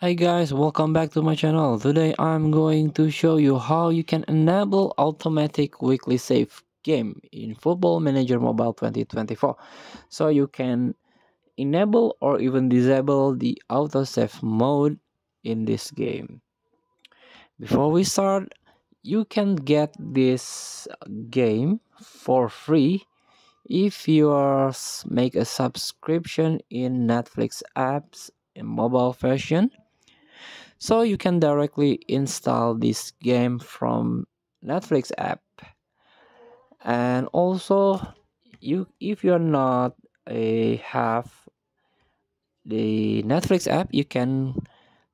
Hi guys, welcome back to my channel. Today I'm going to show you how you can enable automatic weekly save game in Football Manager Mobile 2024. So you can enable or even disable the autosave mode in this game. Before we start, you can get this game for free if you make a subscription in Netflix apps in mobile version. So you can directly install this game from Netflix app. And also you if you're not a have the Netflix app, you can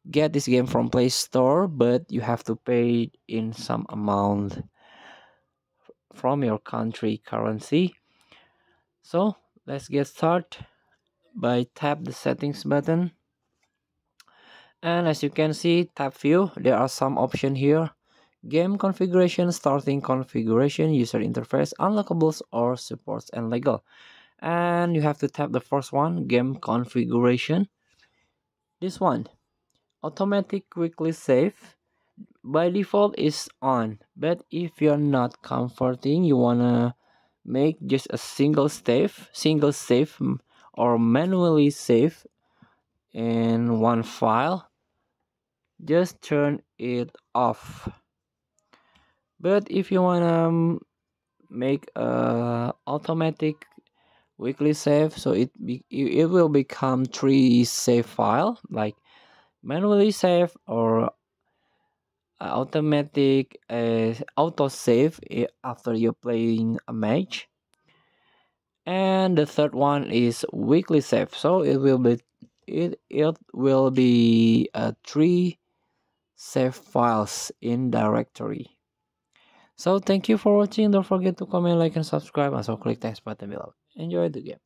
get this game from Play Store, but you have to pay in some amount from your country currency. So let's get started by tap the settings button. And as you can see, tap view, there are some options here. Game configuration, starting configuration, user interface, unlockables or supports and legal. And you have to tap the first one, game configuration. This one, automatic quickly save. By default is on, but if you're not comforting, you wanna make just a single save or manually save in one file, just turn it off. But if you wanna make a automatic weekly save, so it will become three save file, like manually save or automatic auto save after you're playing a match. And the third one is weekly save, so it will be three save files in directory. So thank you for watching. Don't forget to comment, like, and subscribe. Also click text button below. Enjoy the game.